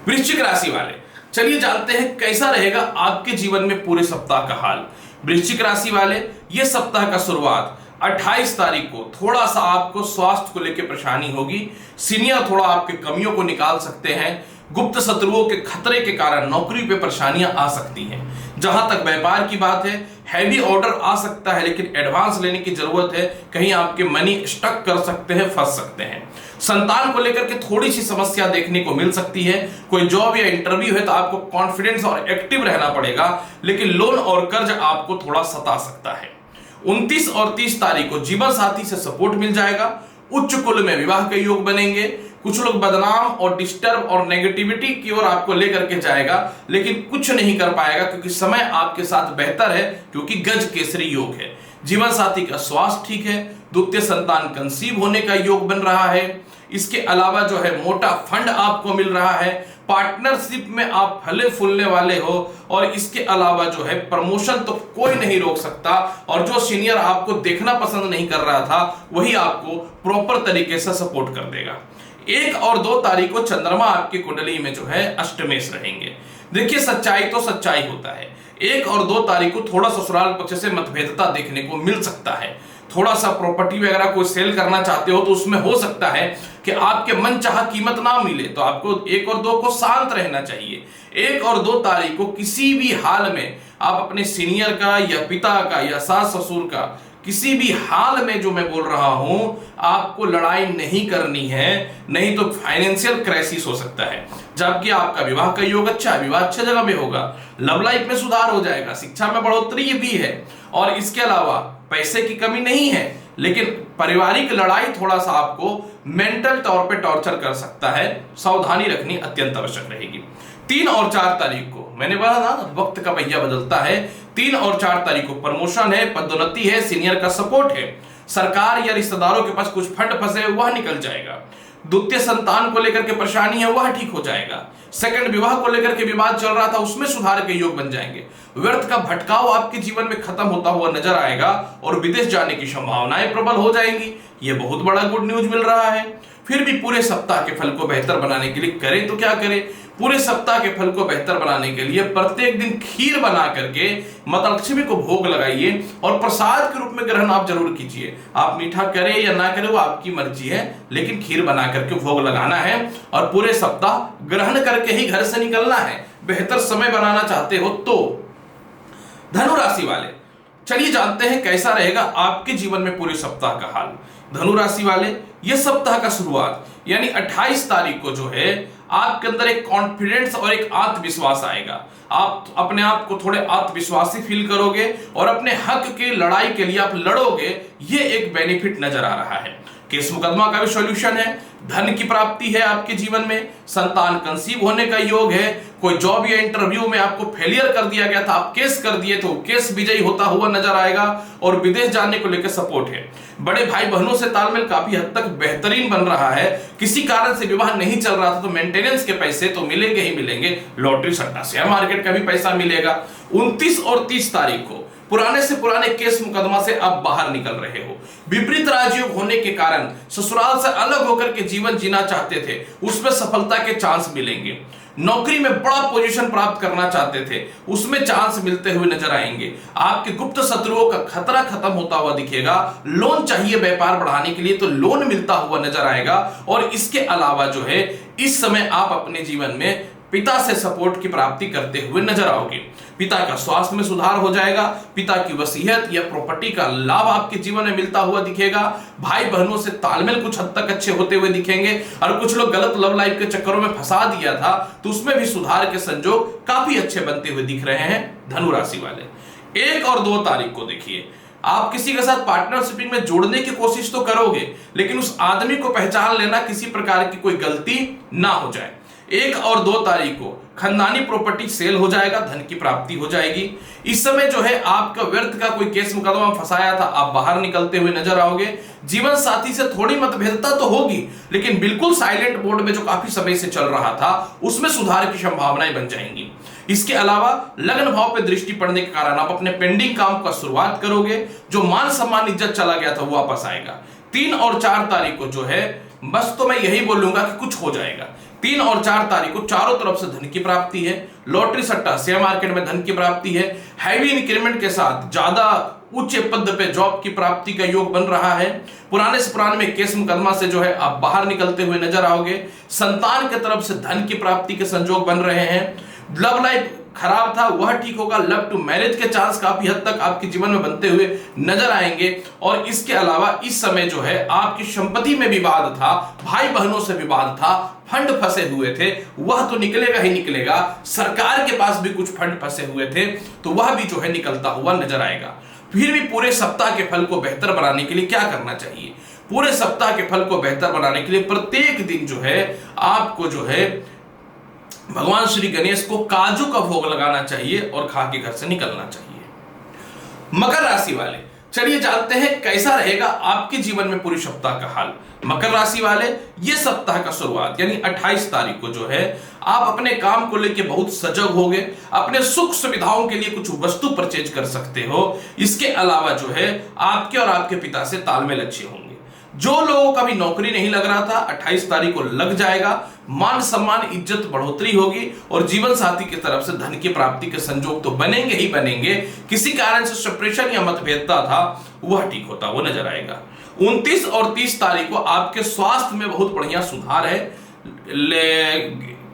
वृश्चिक राशि वाले, चलिए जानते हैं कैसा रहेगा आपके जीवन में पूरे सप्ताह का हाल। वृश्चिक राशि वाले, ये सप्ताह का शुरुआत 28 तारीख को थोड़ा सा आपको स्वास्थ्य को लेकर परेशानी होगी। सीनियर थोड़ा आपके कमियों को निकाल सकते हैं। गुप्त शत्रुओं के खतरे के कारण नौकरी पे परेशानियां आ सकती हैं। जहां तक व्यापार की बात है, हैवी ऑर्डर आ सकता है लेकिन एडवांस लेने की जरूरत है। कहीं आपके मनी स्टक कर सकते हैं, फंस सकते हैं। संतान को लेकर के थोड़ी सी समस्या देखने को मिल सकती है। कोई जॉब या इंटरव्यू है तो आपको कॉन्फिडेंस और एक्टिव रहना पड़ेगा, लेकिन लोन और कर्ज आपको थोड़ा सता सकता है। 29 और 30 तारीख को जीवन साथी से सपोर्ट मिल जाएगा। उच्च कुल में विवाह के योग बनेंगे। कुछ लोग बदनाम और डिस्टर्ब और नेगेटिविटी की ओर आपको लेकर के जाएगा, लेकिन कुछ नहीं कर पाएगा क्योंकि समय आपके साथ बेहतर है, क्योंकि गज केसरी योग है। जीवन साथी का स्वास्थ्य ठीक है। द्वितीय संतान कंसीव होने का योग बन रहा है। इसके अलावा जो है मोटा फंड आपको मिल रहा है। पार्टनरशिप में आप फले फूलने वाले हो। और इसके अलावा जो है प्रमोशन तो कोई नहीं रोक सकता। और जो सीनियर आपको देखना पसंद नहीं कर रहा था, वही आपको प्रॉपर तरीके से सपोर्ट कर देगा। 1 और 2 तारीख को चंद्रमा आपकी कुंडली में जो है अष्टमेश रहेंगे। देखिए, सच्चाई तो सच्चाई होता है। 1 और 2 तारीख को थोड़ा ससुराल पक्ष से मतभेदता देखने को मिल सकता है। थोड़ा सा प्रॉपर्टी वगैरह कोई सेल करना चाहते हो तो उसमें हो सकता है कि आपके मन चाहा कीमत ना मिले, तो आपको 1 और 2 को शांत रहना चाहिए। 1 और 2 तारीख को किसी भी हाल में आप अपने सीनियर का या पिता का या सास ससुर का किसी भी हाल में, जो मैं बोल रहा हूं, आपको लड़ाई नहीं करनी है, नहीं तो फाइनेंशियल क्राइसिस हो सकता है। जबकि आपका विवाह का योग अच्छा है, विवाह अच्छी जगह में होगा, लव लाइफ में सुधार हो जाएगा, शिक्षा में बढ़ोतरी भी है और इसके अलावा पैसे की कमी नहीं है। लेकिन पारिवारिक लड़ाई थोड़ा सा आपको मेंटल तौर पे टॉर्चर कर सकता है। सावधानी रखनी अत्यंत आवश्यक रहेगी। 3 और 4 तारीख को मैंने बोला ना, वक्त का पहिया बदलता है। 3 और 4 तारीख को प्रमोशन है, पदोन्नति है, सीनियर का सपोर्ट है। सरकार या रिश्तेदारों के पास कुछ फंड फंसे, वह निकल जाएगा। द्वितीय संतान को लेकर के परेशानी है, वह ठीक हो जाएगा। सेकंड विवाह को लेकर के विवाद चल रहा था, उसमें सुधार के योग बन जाएंगे। व्यर्थ का भटकाव आपके जीवन में खत्म होता हुआ नजर आएगा और विदेश जाने की संभावनाएं प्रबल हो जाएंगी। यह बहुत बड़ा गुड न्यूज मिल रहा है। फिर भी पूरे सप्ताह के फल को बेहतर बनाने के लिए करें तो क्या करें? पूरे सप्ताह के फल को बेहतर बनाने के लिए प्रत्येक दिन खीर बना करके माता लक्ष्मी को भोग लगाइए और प्रसाद के रूप में ग्रहण आप जरूर कीजिए। आप मीठा करें या ना करें वो आपकी मर्जी है, लेकिन खीर बना करके भोग लगाना है और पूरे सप्ताह ग्रहण करके ही घर से निकलना है। बेहतर समय बनाना चाहते हो तो। धनु राशि वाले, चलिए जानते हैं कैसा रहेगा आपके जीवन में पूरे सप्ताह का हाल। धनु राशि वाले, यह सप्ताह का शुरुआत यानी 28 तारीख को जो है आपके अंदर एक कॉन्फिडेंस और एक आत्मविश्वास आएगा। आप अपने आप को थोड़े आत्मविश्वासी फील करोगे और अपने हक की लड़ाई के लिए आप लड़ोगे। ये एक बेनिफिट नजर आ रहा है। केस मुकदमा का भी सॉल्यूशन है। धन की प्राप्ति है आपके जीवन में। संतान कंसीव होने का योग है। कोई जॉब या इंटरव्यू में आपको फेलियर कर दिया गया था, आप केस कर दिए तो केस विजयी होता हुआ नजर आएगा और विदेश जाने को लेकर सपोर्ट है। बड़े भाई बहनों से तालमेल काफी हद तक बेहतरीन बन रहा है। किसी कारण से विवाह नहीं चल रहा था तो मेंटेनेंस के पैसे तो मिलेंगे ही मिलेंगे। लॉटरी सट्टा शेयर मार्केट का भी पैसा मिलेगा। 29 और 30 तारीख को पुराने से पुराने केस मुकदमा से आप बाहर निकल रहे हो। विपरीत राजयोग होने के कारण ससुराल से अलग होकर के जीवन जीना चाहते थे, उसमें सफलता के चांस मिलेंगे। नौकरी में बड़ा पोजीशन प्राप्त करना चाहते थे, उसमें चांस मिलते हुए नजर आएंगे। आपके गुप्त शत्रुओं का खतरा खत्म होता हुआ दिखेगा। लोन चाहिए व्यापार बढ़ाने के लिए तो लोन मिलता हुआ नजर आएगा। और इसके अलावा जो है इस समय आप अपने जीवन में पिता से सपोर्ट की प्राप्ति करते हुए नजर आओगे। पिता का स्वास्थ्य में सुधार हो जाएगा। पिता की वसीयत या प्रॉपर्टी का लाभ आपके जीवन में मिलता हुआ दिखेगा। भाई बहनों से तालमेल कुछ हद तक अच्छे होते हुए दिखेंगे। और कुछ लोग गलत लव लाइफ के चक्करों में फंसा दिया था तो उसमें भी सुधार के संजोग काफी अच्छे बनते हुए दिख रहे हैं धनु राशि वाले। 1 और 2 तारीख को देखिए, आप किसी के साथ पार्टनरशिप में जोड़ने की कोशिश तो करोगे, लेकिन उस आदमी को पहचान लेना किसी प्रकार की कोई गलती ना हो जाए। 1 और 2 तारीख को खानदानी प्रॉपर्टी सेल हो जाएगा, धन की प्राप्ति हो जाएगी। इस समय जो है आपका व्यर्थ का कोई केस मुकदमा फंसाया था, आप बाहर निकलते हुए नजर आओगे। जीवन साथी से थोड़ी मतभेदता तो होगी, लेकिन बिल्कुल साइलेंट मोड में जो काफी समय से चल रहा था उसमें सुधार की संभावनाएं बन जाएंगी। इसके अलावा लग्न भाव पे दृष्टि पड़ने के कारण आप अपने पेंडिंग काम का शुरुआत करोगे। जो मान सम्मान इज्जत चला गया था वो वापस आएगा। 3 और 4 तारीख को जो है बस तो मैं यही बोलूंगा कि कुछ हो जाएगा। 3 और 4 तारीख को चारों तरफ से धन की प्राप्ति है। लॉटरी सट्टा शेयर मार्केट में धन की प्राप्ति है। हैवी इंक्रीमेंट के साथ ज्यादा उच्च पद पे जॉब की प्राप्ति का योग बन रहा है। पुराने से पुराने में केस मुकदमा से जो है आप बाहर निकलते हुए नजर आओगे। संतान के तरफ से धन की प्राप्ति के संजोग बन रहे हैं। लव लाइफ खराब था वह ठीक होगा। लव टू मैरिज के चांस काफी हद तक आपके जीवन में बनते हुए नजर आएंगे। और इसके अलावा इस समय जो है आपकी संपत्ति में विवाद था, भाई बहनों से विवाद था, फंड फंसे हुए थे, वह तो निकलेगा ही निकलेगा। सरकार के पास भी कुछ फंड फंसे हुए थे तो वह भी जो है निकलता हुआ नजर आएगा। फिर भी पूरे सप्ताह के फल को बेहतर बनाने के लिए क्या करना चाहिए? पूरे सप्ताह के फल को बेहतर बनाने के लिए प्रत्येक दिन जो है आपको जो है भगवान श्री गणेश को काजू का भोग लगाना चाहिए और खा के घर से निकलना चाहिए। मकर राशि वाले, चलिए जानते हैं कैसा रहेगा आपके जीवन में पूरे सप्ताह का हाल। मकर राशि वाले, ये सप्ताह का शुरुआत यानी 28 तारीख को जो है आप अपने काम को लेकर बहुत सजग होगे। अपने सुख सुविधाओं के लिए कुछ वस्तु परचेज कर सकते हो। इसके अलावा जो है आपके और आपके पिता से तालमेल अच्छे होंगे। जो लोगों का भी नौकरी नहीं लग रहा था 28 तारीख को लग जाएगा। मान सम्मान इज्जत बढ़ोतरी होगी और जीवन साथी की तरफ से धन की प्राप्ति के संजोग तो बनेंगे ही बनेंगे। किसी कारण से सेपरेशन या मतभेदता था वह ठीक होता वो नजर आएगा। 29 और 30 तारीख को आपके स्वास्थ्य में बहुत बढ़िया सुधार है।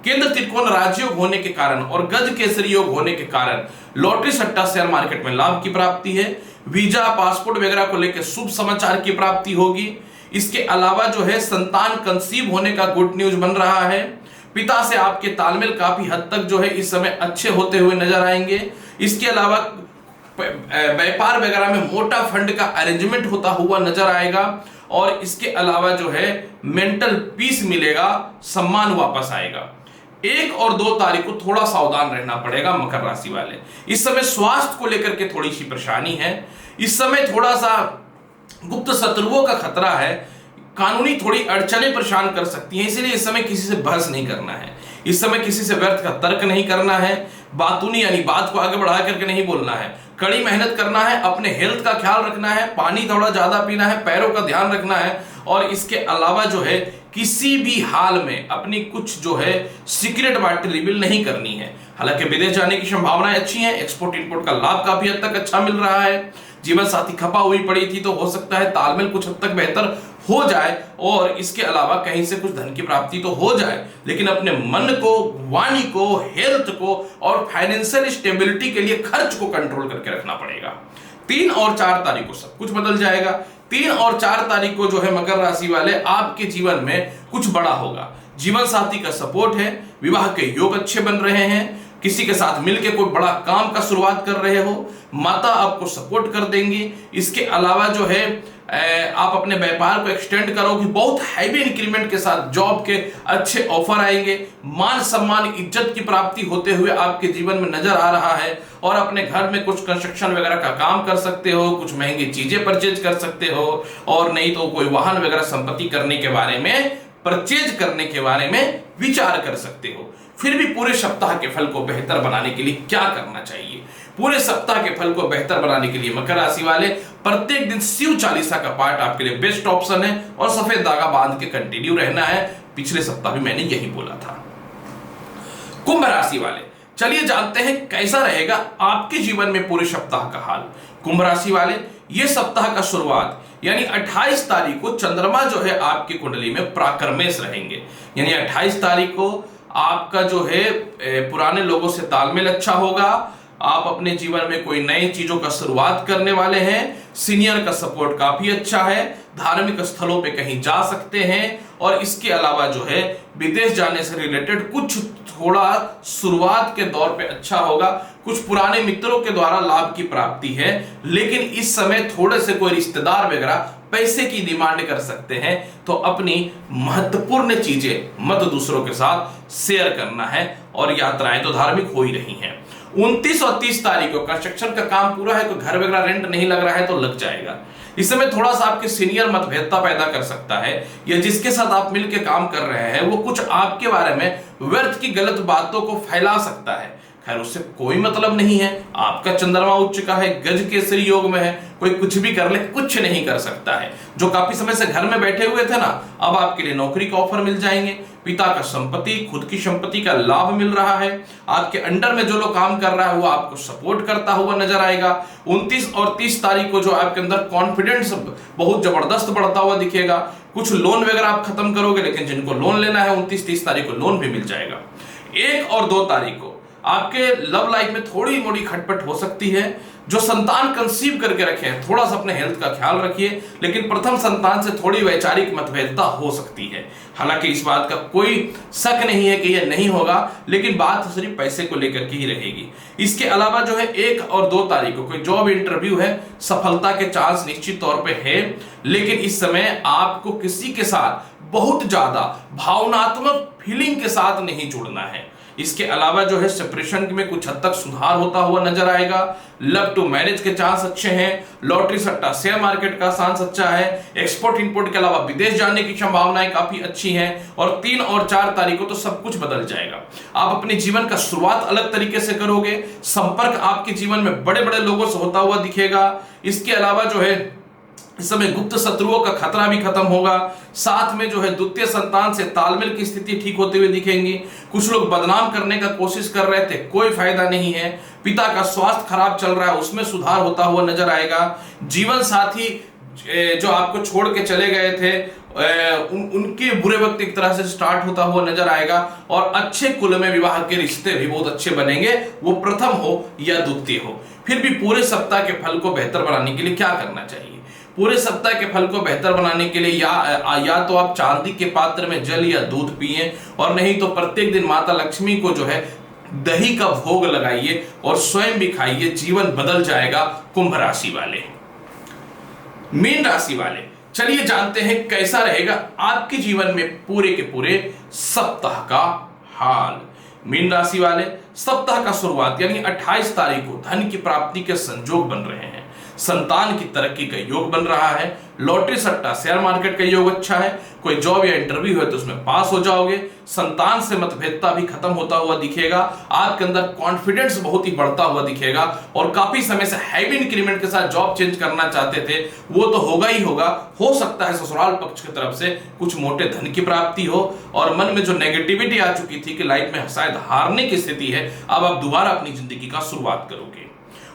केंद्र त्रिकोण राजयोग होने के कारण और गज केसरी योग होने के कारण लॉटरी सट्टा शेयर मार्केट में लाभ की प्राप्ति है। वीजा पासपोर्ट वगैरह को लेकर शुभ समाचार की प्राप्ति होगी। इसके अलावा जो है संतान कंसीव होने का गुड न्यूज बन रहा है। पिता से आपके तालमेल काफी हद तक जो है इस समय अच्छे होते हुए नजर आएंगे। इसके अलावा व्यापार वगैरह में मोटा फंड का अरेंजमेंट होता हुआ नजर आएगा। और इसके अलावा जो है मेंटल पीस मिलेगा, सम्मान वापस आएगा। 1 और 2 तारीख को थोड़ा सावधान रहना पड़ेगा मकर राशि वाले। इस समय स्वास्थ्य को लेकर के थोड़ी सी परेशानी है। इस समय थोड़ा सा गुप्त शत्रुओं का खतरा है। कानूनी थोड़ी अड़चनें परेशान कर सकती हैं, इसलिए इस समय किसी से बहस नहीं करना है। इस समय किसी से व्यर्थ का तर्क नहीं करना है। बातूनी यानी बात को आगे बढ़ा करके नहीं बोलना है। कड़ी मेहनत करना है। अपने हेल्थ का ख्याल रखना है। पानी थोड़ा ज्यादा पीना है। पैरों का ध्यान रखना है। और इसके अलावा जो है किसी भी हाल में अपनी कुछ जो है सीक्रेट बातें रिवील नहीं करनी है। हालांकि विदेश जाने की संभावनाएं अच्छी हैं। एक्सपोर्ट इंपोर्ट का लाभ काफी हद तक अच्छा मिल रहा है। जीवन साथी खपा हुई पड़ी थी तो हो सकता है तालमेल कुछ हद तक बेहतर हो जाए। और इसके अलावा कहीं से कुछ धन की प्राप्ति तो हो जाए, लेकिन अपने मन को, वाणी को, हेल्थ को और फाइनेंशियल स्टेबिलिटी के लिए खर्च को कंट्रोल करके रखना पड़ेगा। 3 और 4 तारीख को सब कुछ बदल जाएगा। 3 और 4 तारीख को जो है मकर राशि वाले आपके जीवन में कुछ बड़ा होगा। जीवन साथी का सपोर्ट है। विवाह के योग अच्छे बन रहे हैं। किसी के साथ मिलकर कोई बड़ा काम का शुरुआत कर रहे हो। माता आपको सपोर्ट कर देंगी। इसके अलावा जो है आप अपने व्यापार को एक्सटेंड करोगे। बहुत हैवी इंक्रीमेंट के साथ जॉब के अच्छे ऑफर आएंगे। मान सम्मान इज्जत की प्राप्ति होते हुए आपके जीवन में नजर आ रहा है। और अपने घर में कुछ कंस्ट्रक्शन वगैरह का काम कर सकते हो। कुछ महंगी चीजें परचेज कर सकते हो। और नहीं तो कोई वाहन वगैरह संपत्ति करने के बारे में, परचेज करने के बारे में विचार कर सकते हो। फिर भी पूरे सप्ताह के फल को बेहतर बनाने के लिए क्या करना चाहिए? पूरे सप्ताह के फल को बेहतर बनाने के लिए मकर राशि वाले प्रत्येक दिन शिव चालीसा का पाठ आपके लिए बेस्ट ऑप्शन है। और सफेद धागा बांध के कंटिन्यू रहना है। पिछले सप्ताह भी मैंने यही बोला था। कुंभ राशि वाले, चलिए जानते हैं कैसा रहेगा आपके जीवन में पूरे सप्ताह का हाल। कुंभ राशि वाले, ये सप्ताह का शुरुआत यानी 28 तारीख को चंद्रमा जो है आपकी कुंडली में प्राकर्मेश रहेंगे। यानी 28 तारीख को आपका जो है पुराने लोगों से तालमेल अच्छा होगा, आप अपने जीवन में कोई नई चीजों का शुरुआत करने वाले हैं, सीनियर का सपोर्ट काफी अच्छा है, धार्मिक स्थलों पे कहीं जा सकते हैं, और इसके अलावा जो है विदेश जाने से रिलेटेड कुछ थोड़ा शुरुआत के दौर पे अच्छा होगा। कुछ पुराने मित्रों के द्वारा लाभ की प्राप्ति है, लेकिन इस समय थोड़े से कोई रिश्तेदार वगैरह पैसे की डिमांड कर सकते हैं, तो अपनी महत्वपूर्ण चीजें मत दूसरों के साथ शेयर करना है। और यात्राएं तो धार्मिक हो ही रही हैं। 29 और 30 तारीख को कंस्ट्रक्शन का काम पूरा है, कोई घर वगैरह रेंट नहीं लग रहा है तो लग जाएगा। इस समय थोड़ा सा आपके सीनियर मतभेदता पैदा कर सकता है, या जिसके साथ आप मिलकर काम कर रहे हैं वो कुछ आपके बारे में व्यर्थ की गलत बातों को फैला सकता है। खैर उससे कोई मतलब नहीं है, आपका चंद्रमा उच्च का है, गज केसरी योग में है, कोई कुछ भी कर ले कुछ नहीं कर सकता है। जो काफी समय से घर में बैठे हुए थे ना, अब आपके लिए नौकरी का ऑफर मिल जाएंगे, पिता का संपत्ति, खुद की संपत्ति का लाभ मिल रहा है, आपके अंडर में जो लोग काम कर रहा है वो आपको सपोर्ट करता हुआ नजर आएगा। 29 और 30 तारीख को जो आपके अंदर कॉन्फिडेंस बहुत जबरदस्त बढ़ता हुआ दिखेगा। कुछ लोन वगैरह आप खत्म करोगे, लेकिन जिनको लोन लेना है 29-30 तारीख को लोन भी मिल जाएगा। 1 और 2 तारीख को आपके लव लाइफ में थोड़ी मोड़ी खटपट हो सकती है। जो संतान कंसीव करके रखे हैं थोड़ा सा अपने हेल्थ का ख्याल रखिए, लेकिन प्रथम संतान से थोड़ी वैचारिक मतभेदता हो सकती है। हालांकि इस बात का कोई शक नहीं है कि यह नहीं होगा, लेकिन बात सिर्फ पैसे को लेकर के ही रहेगी। इसके अलावा जो है 1 और 2 तारीख को कोई जॉब इंटरव्यू है, सफलता के चांस निश्चित तौर पे है, लेकिन इस समय आपको किसी के साथ बहुत ज्यादा भावनात्मक फीलिंग के साथ नहीं जुड़ना है। इसके अलावा जो है सेपरेशन में कुछ हद तक सुधार होता हुआ नजर आएगा। लव टू मैरिज के चांस अच्छे हैं, लॉटरी सट्टा शेयर मार्केट का चांस अच्छा है, एक्सपोर्ट इंपोर्ट के अलावा विदेश जाने की संभावनाएं काफी अच्छी हैं। और 3 और 4 तारीख को तो सब कुछ बदल जाएगा। आप अपने जीवन का शुरुआत अलग तरीके से करोगे, संपर्क आपके जीवन में बड़े बड़े लोगों से होता हुआ दिखेगा। इसके अलावा जो है इस समय गुप्त शत्रुओं का खतरा भी खत्म होगा। साथ में जो है द्वितीय संतान से तालमेल की स्थिति ठीक होते हुए दिखेंगी। कुछ लोग बदनाम करने का कोशिश कर रहे थे, कोई फायदा नहीं है। पिता का स्वास्थ्य खराब चल रहा है, उसमें सुधार होता हुआ नजर आएगा। जीवन साथी जो आपको छोड़ के चले गए थे उनके बुरे वक्त एक तरह से स्टार्ट होता हुआ नजर आएगा। और अच्छे कुल में विवाह के रिश्ते भी बहुत अच्छे बनेंगे, वो प्रथम हो या द्वितीय हो। फिर भी पूरे सप्ताह के फल को बेहतर बनाने के लिए क्या करना चाहिए? पूरे सप्ताह के फल को बेहतर बनाने के लिए या तो आप चांदी के पात्र में जल या दूध पिए, और नहीं तो प्रत्येक दिन माता लक्ष्मी को जो है दही का भोग लगाइए और स्वयं भी खाइए। जीवन बदल जाएगा। कुंभ राशि वाले। मीन राशि वाले, चलिए जानते हैं कैसा रहेगा आपके जीवन में पूरे के पूरे सप्ताह का हाल। मीन राशि वाले, सप्ताह का शुरुआत यानी 28 तारीख को धन की प्राप्ति के संजोग बन रहे हैं, संतान की तरक्की का योग बन रहा है, लॉटरी सट्टा शेयर मार्केट का योग अच्छा है, कोई जॉब या इंटरव्यू है तो उसमें पास हो जाओगे। संतान से मतभेदता भी खत्म होता हुआ दिखेगा। आपके अंदर कॉन्फिडेंस बहुत ही बढ़ता हुआ दिखेगा, और काफी समय से हैवी इंक्रीमेंट के साथ जॉब चेंज करना चाहते थे वो तो होगा ही होगा। हो सकता है ससुराल पक्ष की तरफ से कुछ मोटे धन की प्राप्ति हो, और मन में जो नेगेटिविटी आ चुकी थी कि लाइफ में शायद हारने की स्थिति है, अब आप दोबारा अपनी जिंदगी का शुरुआत करोगे।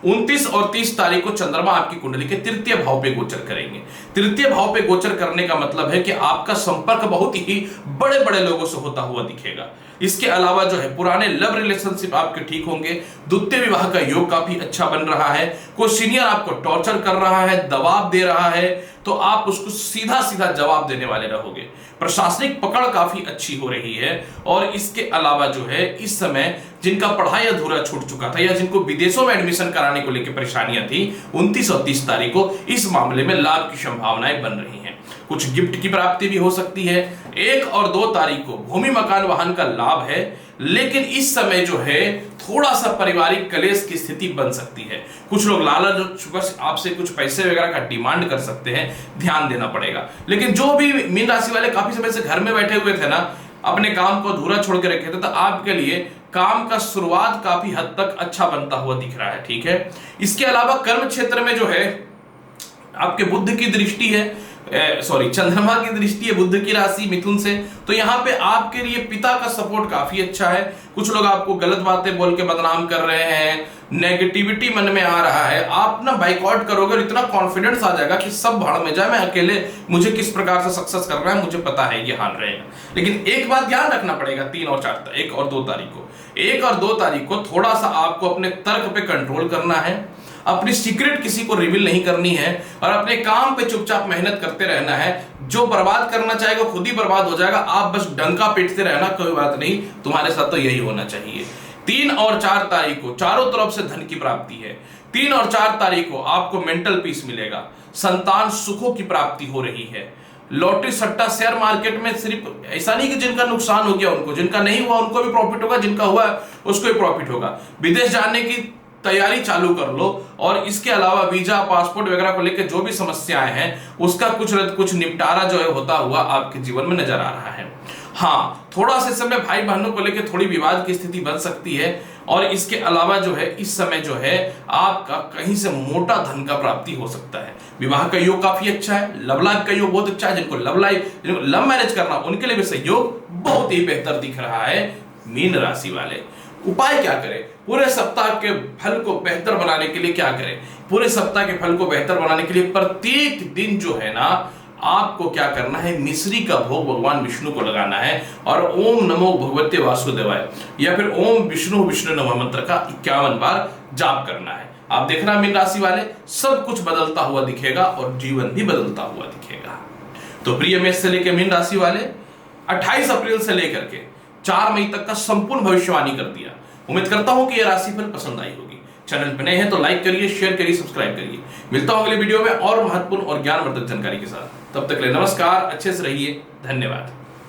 29 और 30 तारीख को चंद्रमा आपकी कुंडली के तृतीय भाव पे गोचर करेंगे। तृतीय भाव पे गोचर करने का मतलब है कि आपका संपर्क बहुत ही बड़े बड़े लोगों से होता हुआ दिखेगा। इसके अलावा जो है पुराने लव रिलेशनशिप आपके ठीक होंगे। द्वितीय विवाह का योग काफी अच्छा बन रहा है। कोई सीनियर आपको टॉर्चर कर रहा है, दबाव दे रहा है, तो आप उसको सीधा सीधा जवाब देने वाले रहोगे। प्रशासनिक पकड़ काफी अच्छी हो रही है। और इसके अलावा जो है इस समय जिनका पढ़ाई अधूरा छूट चुका था या जिनको विदेशों में एडमिशन कराने को लेकर परेशानियां थी, 29 और 30 तारीख को इस मामले में लाभ की संभावनाएं बन रही हैं। कुछ गिफ्ट की प्राप्ति भी हो सकती है। 1 और 2 तारीख को भूमि मकान वाहन का लाभ है, लेकिन इस समय जो है थोड़ा सा पारिवारिक कलेश की स्थिति बन सकती है। कुछ लोग लालच आपसे कुछ पैसे वगैरह का डिमांड कर सकते हैं, ध्यान देना पड़ेगा। लेकिन जो भी मीन राशि वाले काफी समय से घर में बैठे हुए थे ना, अपने काम को अधूरा छोड़ के रखे थे, तो आपके लिए काम का शुरुआत काफी हद तक अच्छा बनता हुआ दिख रहा है। ठीक है, इसके अलावा कर्म क्षेत्र में जो है आपके बुद्ध की दृष्टि है, सॉरी चंद्रमा की दृष्टि है बुध की राशि मिथुन से, तो यहाँ पे आपके लिए पिता का सपोर्ट काफी अच्छा है। कुछ लोग आपको गलत बातें बोल के बदनाम कर रहे हैं, नेगेटिविटी मन में आ रहा है, आप ना बाइकआउट करोगे और इतना कॉन्फिडेंस आ जाएगा कि सब भाड़ में जाए, मैं अकेले, मुझे किस प्रकार से सक्सेस करना है मुझे पता है, ये हाल रहेगा। लेकिन एक बात ध्यान रखना पड़ेगा 3 और 4 1 और 2 तारीख को, 1 और 2 तारीख को थोड़ा सा आपको अपने तर्क पे कंट्रोल करना है, अपनी सीक्रेट किसी को रिवील नहीं करनी है और अपने काम पे चुपचाप मेहनत करते रहना है। जो बर्बाद करना चाहेगा खुद ही बर्बाद हो जाएगा, आप बस डंका पीटते रहना, कोई बात नहीं, तुम्हारे साथ तो यही होना चाहिए। 3 और 4 तारीख को चारों तरफ से धन की प्राप्ति है। 3 और 4 तारीख को आपको मेंटल पीस मिलेगा, संतान सुखों की प्राप्ति हो रही है। लॉटरी सट्टा शेयर मार्केट में सिर्फ ऐसा नहीं कि जिनका नुकसान हो गया उनको, जिनका नहीं हुआ उनको भी प्रॉफिट होगा, जिनका हुआ उसको भी प्रॉफिट होगा। विदेश जाने की तैयारी चालू कर लो और इसके अलावा वीजा पासपोर्ट वगैरह को लेकर जो भी समस्याएं हैं उसका कुछ निपटारा जो है होता हुआ आपके जीवन में नजर आ रहा है। हाँ, थोड़ा सा समय भाई बहनों को लेकर थोड़ी विवाद की स्थिति बन सकती है और इसके अलावा जो है इस समय जो है आपका कहीं से मोटा धन का प्राप्ति हो सकता है। विवाह का योग काफी अच्छा है, लव लाइफ का योग बहुत अच्छा है, जिनको लव मैरिज करना उनके लिए भी सहयोग बहुत ही बेहतर दिख रहा है। मीन राशि वाले उपाय क्या करें, पूरे सप्ताह के फल को बेहतर बनाने के लिए क्या करें? पूरे सप्ताह के फल को बेहतर बनाने के लिए प्रत्येक दिन जो है ना आपको क्या करना है, मिश्री का भोग भगवान विष्णु को लगाना है और ओम नमो भगवते वासुदेवाय या फिर ओम विष्णु विष्णु नमः मंत्र का 51 बार जाप करना है। आप देखना मीन राशि वाले, सब कुछ बदलता हुआ दिखेगा और जीवन भी बदलता हुआ दिखेगा। तो प्रिय मेष से लेकर मीन राशि वाले 28 अप्रैल से लेकर के 4 मई तक का संपूर्ण भविष्यवाणी कर दिया। उम्मीद करता हूं कि यह राशिफल पसंद आई होगी। चैनल पर नए हैं तो लाइक करिए, शेयर करिए, सब्सक्राइब करिए। मिलता हूं अगले वीडियो में और महत्वपूर्ण और ज्ञानवर्धक जानकारी के साथ। तब तक के लिए नमस्कार, अच्छे से रहिए, धन्यवाद।